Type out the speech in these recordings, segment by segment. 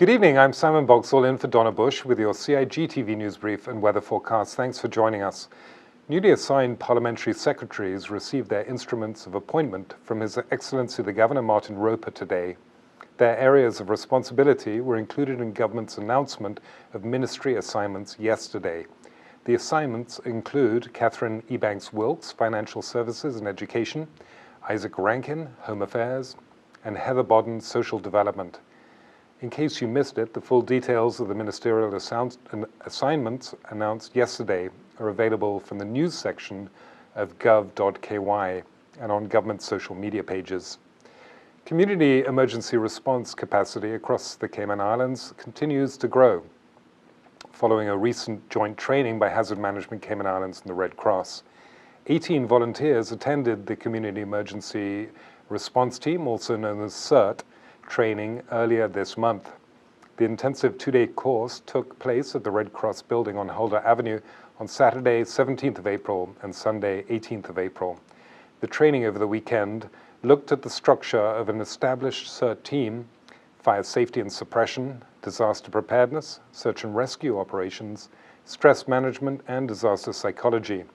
Good evening, I'm Simon Boxall in for Donna Bush with your CIG TV news brief and weather forecast. Thanks for joining us. Newly assigned parliamentary secretaries received their instruments of appointment from His Excellency the Governor Martin Roper today. Their areas of responsibility were included in government's announcement of ministry assignments yesterday. The assignments include Catherine Ebanks-Wilkes, Financial Services and Education, Isaac Rankin, Home Affairs, and Heather Bodden, Social Development. In case you missed it, the full details of the ministerial assignments announced yesterday are available from the news section of gov.ky and on government social media pages. Community emergency response capacity across the Cayman Islands continues to grow, following a recent joint training by Hazard Management Cayman Islands and the Red Cross. 18 volunteers attended the Community Emergency Response Team, also known as CERT, training earlier this month. The intensive two-day course took place at the Red Cross building on Holder Avenue on Saturday, 17th of April and Sunday, 18th of April. The training over the weekend looked at the structure of an established CERT team, fire safety and suppression, disaster preparedness, search and rescue operations, stress management and disaster psychology.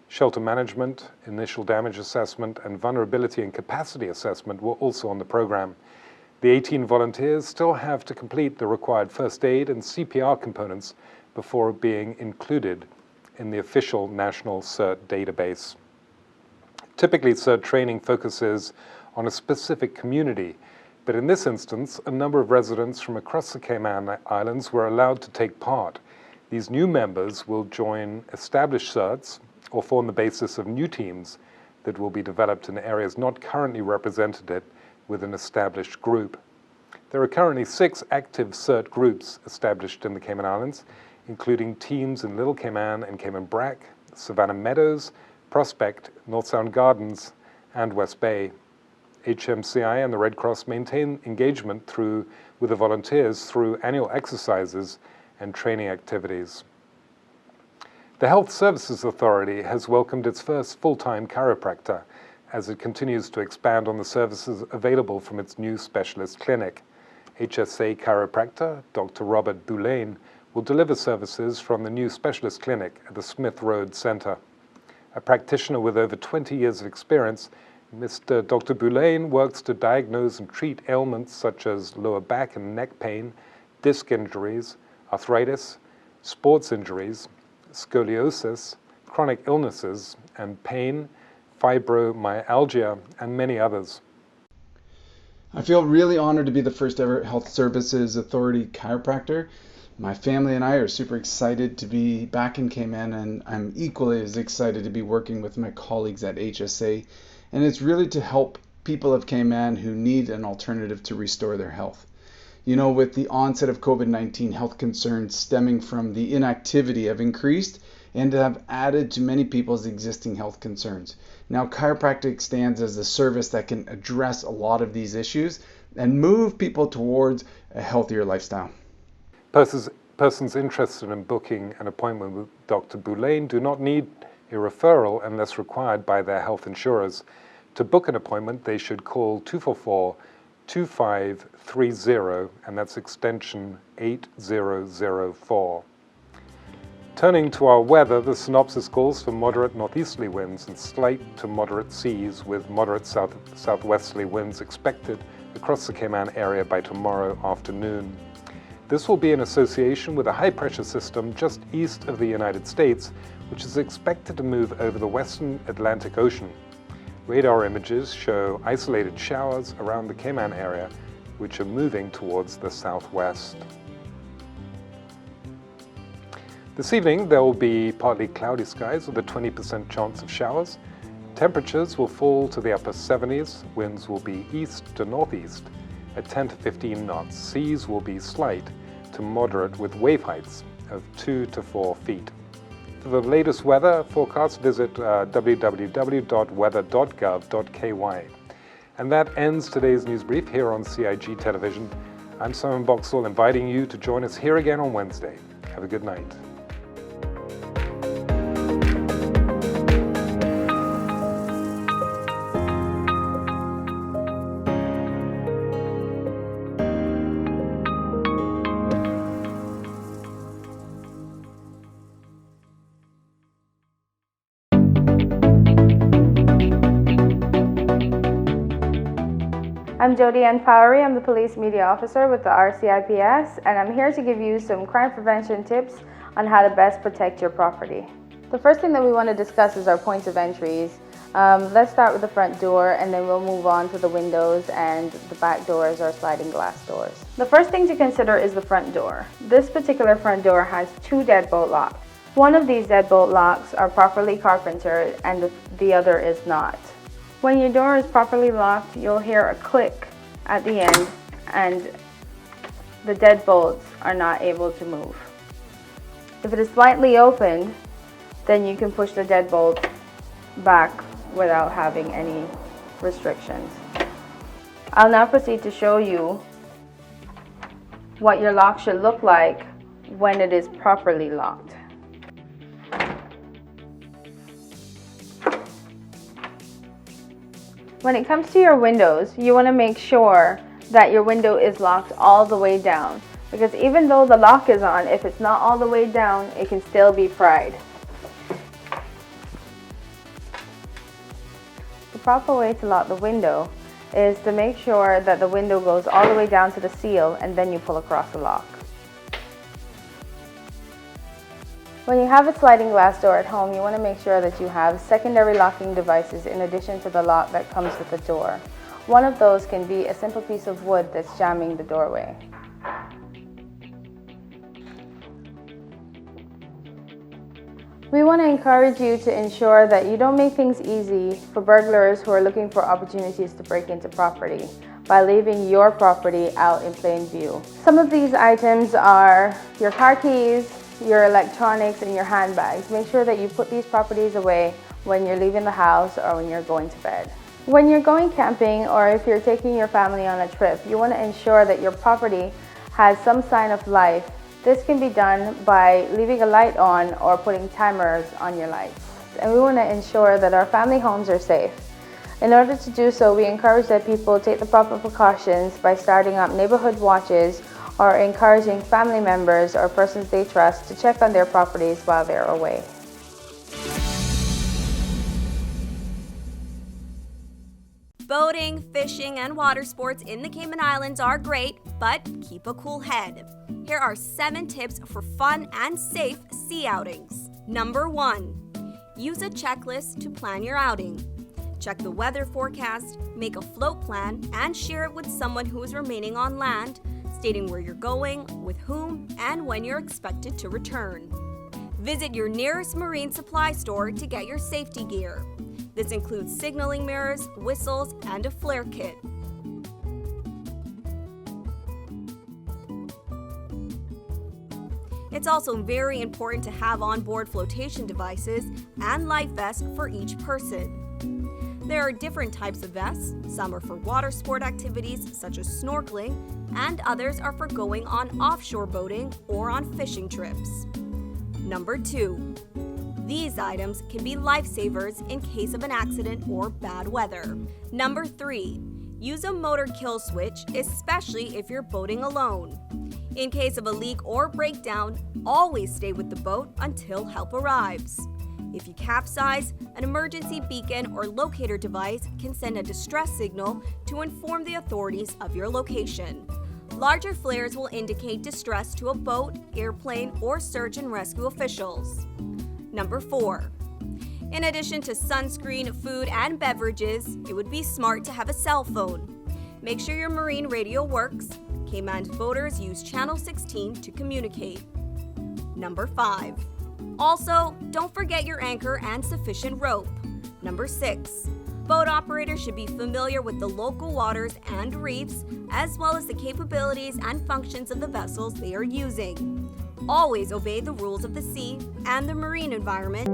Shelter management, initial damage assessment, and vulnerability and capacity assessment were also on the program. The 18 volunteers still have to complete the required first aid and CPR components before being included in the official national CERT database. Typically, CERT training focuses on a specific community, but in this instance, a number of residents from across the Cayman Islands were allowed to take part. These new members will join established CERTs or form the basis of new teams that will be developed in areas not currently represented with an established group. There are currently 6 active CERT groups established in the Cayman Islands, including teams in Little Cayman and Cayman Brac, Savannah Meadows, Prospect, North Sound Gardens, and West Bay. HMCI and the Red Cross maintain engagement with the volunteers through annual exercises and training activities. The Health Services Authority has welcomed its first full-time chiropractor as it continues to expand on the services available from its new specialist clinic. HSA chiropractor Dr. Robert Boulain will deliver services from the new specialist clinic at the Smith Road Center. A practitioner with over 20 years of experience, Mr. Dr. Boulain works to diagnose and treat ailments such as lower back and neck pain, disc injuries, arthritis, sports injuries, scoliosis, chronic illnesses, and pain, fibromyalgia, and many others. I feel really honored to be the first ever Health Services Authority chiropractor. My family and I are super excited to be back in Cayman, and I'm equally as excited to be working with my colleagues at HSA. And it's really to help people of Cayman who need an alternative to restore their health. You know, with the onset of COVID-19, health concerns stemming from the inactivity have increased and have added to many people's existing health concerns. Now, chiropractic stands as a service that can address a lot of these issues and move people towards a healthier lifestyle. Persons interested in booking an appointment with Dr. Boulain do not need a referral unless required by their health insurers. To book an appointment, they should call 244-2530, and that's extension 8004. Turning to our weather, the synopsis calls for moderate northeasterly winds and slight to moderate seas with moderate southwesterly winds expected across the Cayman area by tomorrow afternoon. This will be in association with a high-pressure system just east of the United States, which is expected to move over the western Atlantic Ocean. Radar images show isolated showers around the Cayman area, which are moving towards the southwest. This evening, there will be partly cloudy skies with a 20% chance of showers. Temperatures will fall to the upper 70s. Winds will be east to northeast at 10 to 15 knots. Seas will be slight to moderate with wave heights of 2 to 4 feet. For the latest weather forecast, visit www.weather.gov.ky. And that ends today's news brief here on CIG Television. I'm Simon Boxall, inviting you to join us here again on Wednesday. Have a good night. I'm Jody Ann Fowry. I'm the Police Media Officer with the RCIPS, and I'm here to give you some crime prevention tips on how to best protect your property. The first thing that we want to discuss is our points of entries. Let's start with the front door, and then we'll move on to the windows and the back doors or sliding glass doors. The first thing to consider is the front door. This particular front door has 2 deadbolt locks. One of these deadbolt locks are properly carpentered and the other is not. When your door is properly locked, you'll hear a click at the end and the deadbolts are not able to move. If it is slightly opened, then you can push the deadbolt back without having any restrictions. I'll now proceed to show you what your lock should look like when it is properly locked. When it comes to your windows, you want to make sure that your window is locked all the way down, because even though the lock is on, if it's not all the way down, it can still be pried. The proper way to lock the window is to make sure that the window goes all the way down to the seal and then you pull across the lock. When you have a sliding glass door at home, you want to make sure that you have secondary locking devices in addition to the lock that comes with the door. One of those can be a simple piece of wood that's jamming the doorway. We want to encourage you to ensure that you don't make things easy for burglars who are looking for opportunities to break into property by leaving your property out in plain view. Some of these items are your car keys, your electronics, and your handbags. Make sure that you put these properties away when you're leaving the house or when you're going to bed. When you're going camping or if you're taking your family on a trip, you want to ensure that your property has some sign of life. This can be done by leaving a light on or putting timers on your lights. And we want to ensure that our family homes are safe. In order to do so, we encourage that people take the proper precautions by starting up neighborhood watches or encouraging family members or persons they trust to check on their properties while they're away. Boating, fishing, and water sports in the Cayman Islands are great, but keep a cool head. Here are 7 tips for fun and safe sea outings. Number 1. Use a checklist to plan your outing. Check the weather forecast, make a float plan, and share it with someone who is remaining on land, stating where you're going, with whom, and when you're expected to return. Visit your nearest marine supply store to get your safety gear. This includes signaling mirrors, whistles, and a flare kit. It's also very important to have onboard flotation devices and life vests for each person. There are different types of vests. Some are for water sport activities such as snorkeling, and others are for going on offshore boating or on fishing trips. Number 2. These items can be lifesavers in case of an accident or bad weather. Number 3. Use a motor kill switch, especially if you're boating alone. In case of a leak or breakdown, always stay with the boat until help arrives. If you capsize, an emergency beacon or locator device can send a distress signal to inform the authorities of your location. Larger flares will indicate distress to a boat, airplane, or search and rescue officials. Number 4. In addition to sunscreen, food, and beverages, it would be smart to have a cell phone. Make sure your marine radio works. Cayman boaters use Channel 16 to communicate. Number 5. Also, don't forget your anchor and sufficient rope. Number 6. Boat operators should be familiar with the local waters and reefs, as well as the capabilities and functions of the vessels they are using. Always obey the rules of the sea and the marine environment.